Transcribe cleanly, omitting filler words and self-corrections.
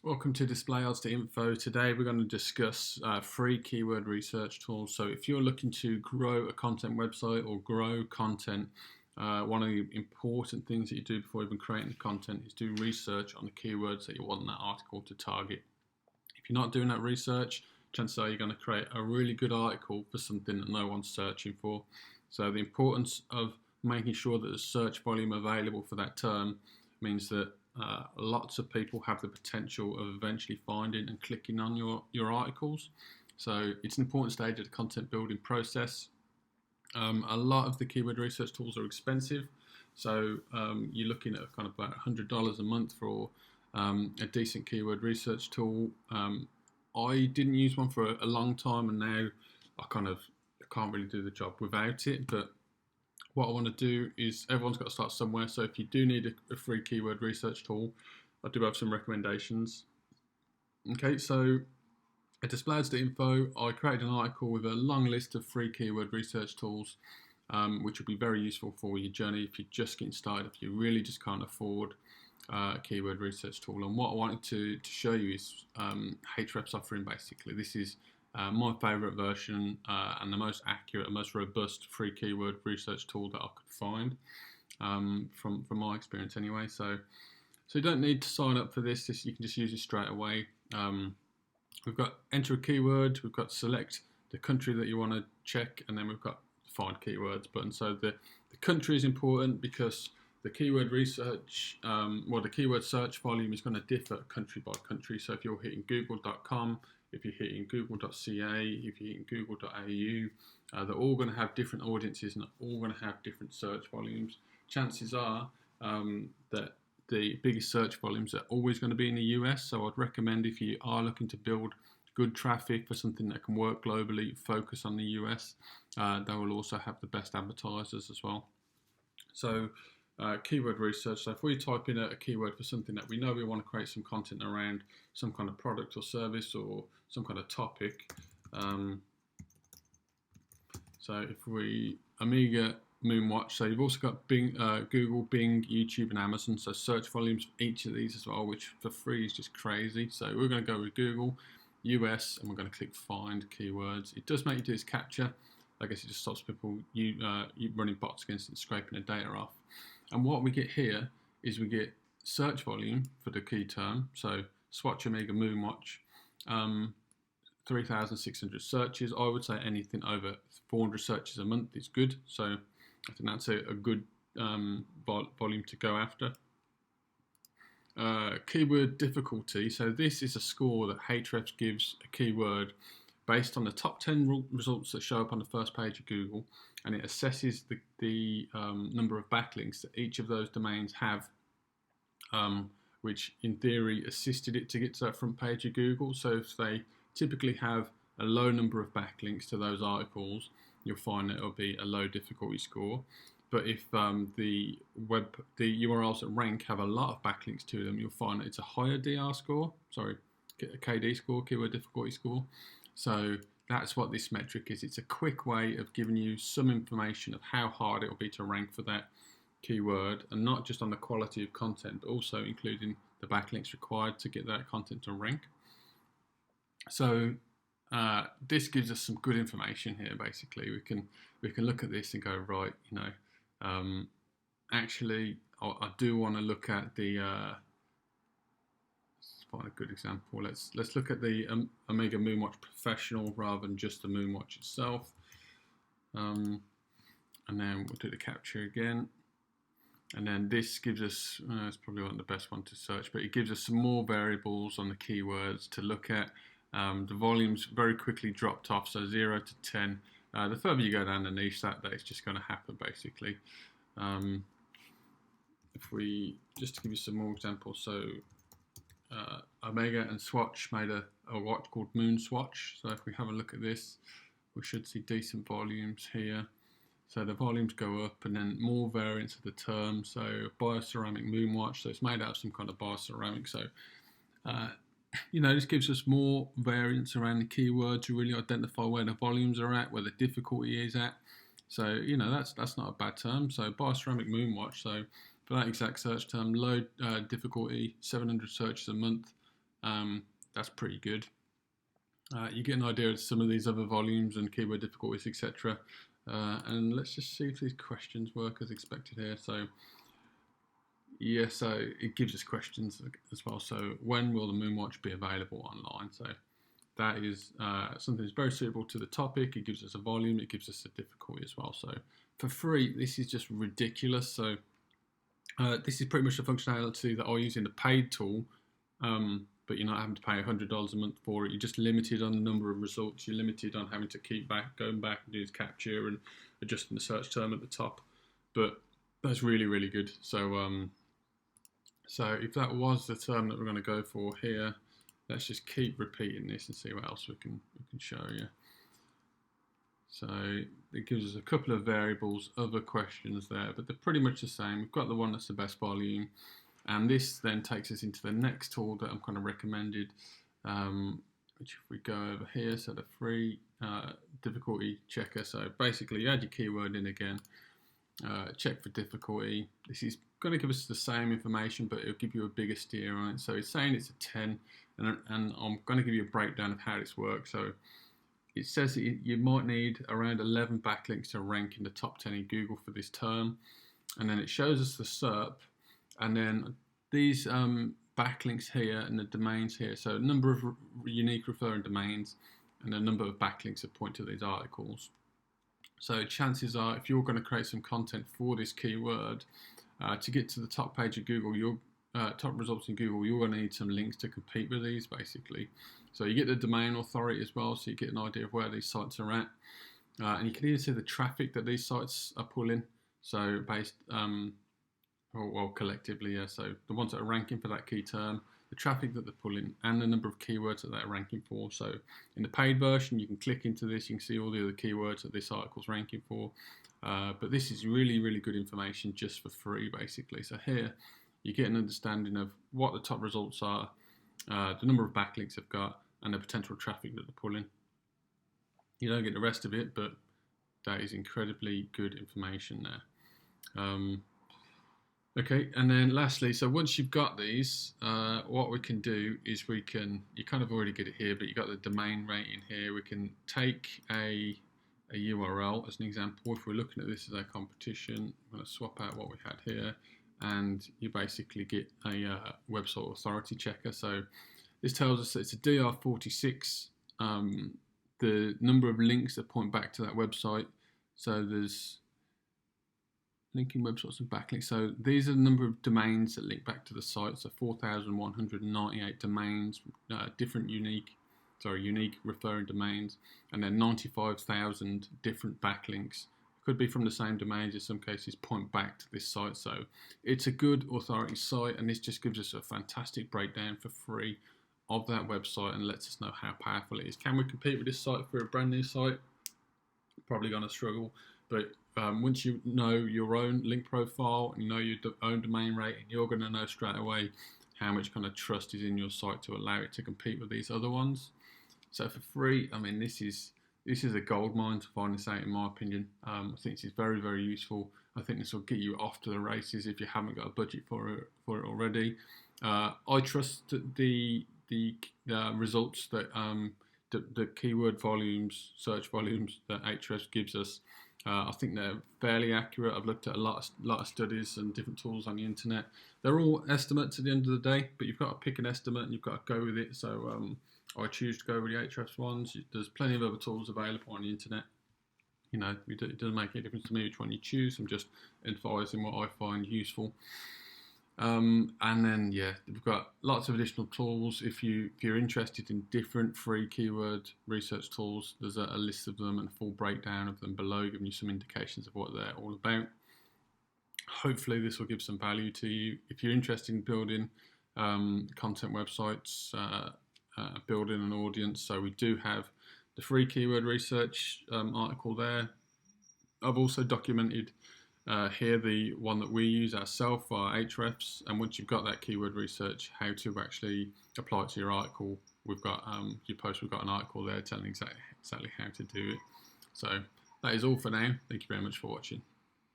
Welcome to Display Odds to Info. Today we're going to discuss free keyword research tools. So if you're looking to grow a content website or grow content, one of the important things that you do before even creating the content is do research on the keywords that you want that article to target. If you're not doing that research, chances are you're going to create a really good article for something that no one's searching for. So the importance of making sure that there's search volume available for that term means that lots of people have the potential of eventually finding and clicking on your articles. So it's an important stage of the content building process. A lot of the keyword research tools are expensive, so you're looking at kind of about $100 a month for a decent keyword research tool. I didn't use one for a long time, and now I can't really do the job without it. But what I want to do is, everyone's got to start somewhere. So if you do need a free keyword research tool, I do have some recommendations. Okay, so at displayads.info, I created an article with a long list of free keyword research tools, which will be very useful for your journey if you're just getting started, if you really just can't afford a keyword research tool. And what I wanted to show you is Ahrefs offering, basically. This is my favourite version and the most accurate and most robust free keyword research tool that I could find from my experience anyway. So you don't need to sign up for this. You can just use it straight away. We've got enter a keyword, we've got select the country that you want to check, and then we've got find keywords button. So the country is important because the keyword research, the keyword search volume is going to differ country by country. So if you're hitting google.com, if you're hitting google.ca, if you're hitting google.au, they're all going to have different audiences and all going to have different search volumes. Chances are that the biggest search volumes are always going to be in the US, so I'd recommend, if you are looking to build good traffic for something that can work globally, focus on the US. They will also have the best advertisers as well. So keyword research, so if we type in a keyword for something that we know we want to create some content around, some kind of product or service or some kind of topic. So if we, Amiga Moonwatch, so you've also got Bing, Google, Bing, YouTube and Amazon, so search volumes for each of these as well, which for free is just crazy. So we're going to go with Google, US, and we're going to click find keywords. It does make you do this capture. I guess it just stops people you running bots against it, scraping the data off. And what we get here is we get search volume for the key term. So Swatch Amiga Moonwatch, 3,600 searches. I would say anything over 400 searches a month is good. So I think that's a good volume to go after. Keyword difficulty. So this is a score that Ahrefs gives a keyword based on the top 10 results that show up on the first page of Google, and it assesses the number of backlinks that each of those domains have, which in theory assisted it to get to that front page of Google. So if they typically have a low number of backlinks to those articles, you'll find that it'll be a low difficulty score. But if the URLs that rank have a lot of backlinks to them, you'll find that it's a higher KD score, keyword difficulty score. So that's what this metric is. It's a quick way of giving you some information of how hard it will be to rank for that keyword, and not just on the quality of content, but also including the backlinks required to get that content to rank. So this gives us some good information here. Basically, we can look at this and go, right, actually, I do want to look at the. Find a good example. Let's look at the Amiga Moonwatch Professional rather than just the Moonwatch itself, and then we'll do the capture again. And then this gives us, it's probably not the best one to search, but it gives us some more variables on the keywords to look at. The volumes very quickly dropped off, so 0 to 10. The further you go down the niche, that is just going to happen, basically. If we, just to give you some more examples, so Omega and Swatch made a watch called Moon Swatch. So if we have a look at this, we should see decent volumes here. So the volumes go up, and then more variants of the term. So bioceramic moonwatch, so it's made out of some kind of bioceramic. So this gives us more variants around the keyword to really identify where the volumes are at, where the difficulty is at. So that's not a bad term. So bioceramic moonwatch. So for that exact search term, low difficulty, 700 searches a month. That's pretty good. You get an idea of some of these other volumes and keyword difficulties, etc. And let's just see if these questions work as expected here. So yeah, so it gives us questions as well. So when will the Moonwatch be available online? So that is something that's very suitable to the topic. It gives us a volume, it gives us a difficulty as well. So for free, this is just ridiculous. So this is pretty much the functionality that I use in the paid tool, but you're not having to pay $100 a month for it. You're just limited on the number of results. You're limited on having to keep going back and do this capture and adjusting the search term at the top. But that's really, really good. So so if that was the term that we're going to go for here, let's just keep repeating this and see what else we can show you. So it gives us a couple of variables, other questions there, but they're pretty much the same. We've got the one that's the best volume, and this then takes us into the next tool that I'm kind of recommended, which if we go over here, so the free difficulty checker. So basically you add your keyword in again, check for difficulty. This is going to give us the same information, but it'll give you a bigger steer on it. So it's saying it's a 10, and I'm going to give you a breakdown of how this works. So it says that you might need around 11 backlinks to rank in the top 10 in Google for this term, and then it shows us the SERP, and then these backlinks here and the domains here. So number of unique referring domains and the number of backlinks that point to these articles. So chances are, if you're going to create some content for this keyword, to get to the top page of Google, your top results in Google, you're going to need some links to compete with these, basically. So you get the domain authority as well, so you get an idea of where these sites are at. And you can even see the traffic that these sites are pulling. So based, well, collectively, yeah. So the ones that are ranking for that key term, the traffic that they're pulling, and the number of keywords that they're ranking for. So in the paid version, you can click into this, you can see all the other keywords that this article's ranking for. But this is really, really good information just for free, basically. So here, you get an understanding of what the top results are, the number of backlinks they've got, and the potential traffic that they're pulling. You don't get the rest of it, but that is incredibly good information there. Okay, and then lastly, so once you've got these, what we can do is you kind of already get it here, but you've got the domain rating here. We can take a URL as an example. If we're looking at this as our competition, I'm going to swap out what we had here, and you basically get a website authority checker. So this tells us that it's a DR46, the number of links that point back to that website. So there's linking websites and backlinks. So these are the number of domains that link back to the site. So 4,198 domains, different unique referring domains, and then 95,000 different backlinks. Could be from the same domains, in some cases point back to this site. So it's a good authority site, and this just gives us a fantastic breakdown for free of that website and lets us know how powerful it is. Can we compete with this site for a brand new site? Probably going to struggle, but once you know your own link profile and you know your own domain rating, you're going to know straight away how much kind of trust is in your site to allow it to compete with these other ones. So for free, I mean, this is a gold mine to find this out, in my opinion. I think this is very, very useful. I think this will get you off to the races if you haven't got a budget for it already. I trust the results that the keyword volumes, search volumes that Ahrefs gives us. I think they're fairly accurate. I've looked at a lot of studies and different tools on the internet. They're all estimates at the end of the day, but you've got to pick an estimate and you've got to go with it. So I choose to go with the Ahrefs ones. There's plenty of other tools available on the internet. You know, it doesn't make any difference to me which one you choose. I'm just advising what I find useful. And then, yeah, we've got lots of additional tools. If you're interested in different free keyword research tools, there's a list of them and a full breakdown of them below, giving you some indications of what they're all about. Hopefully this will give some value to you. If you're interested in building content websites, building an audience, so we do have the free keyword research article there. I've also documented here the one that we use ourselves, our Ahrefs, and once you've got that keyword research, how to actually apply it to your article. We've got your post, we've got an article there telling exactly how to do it. So that is all for now. Thank you very much for watching.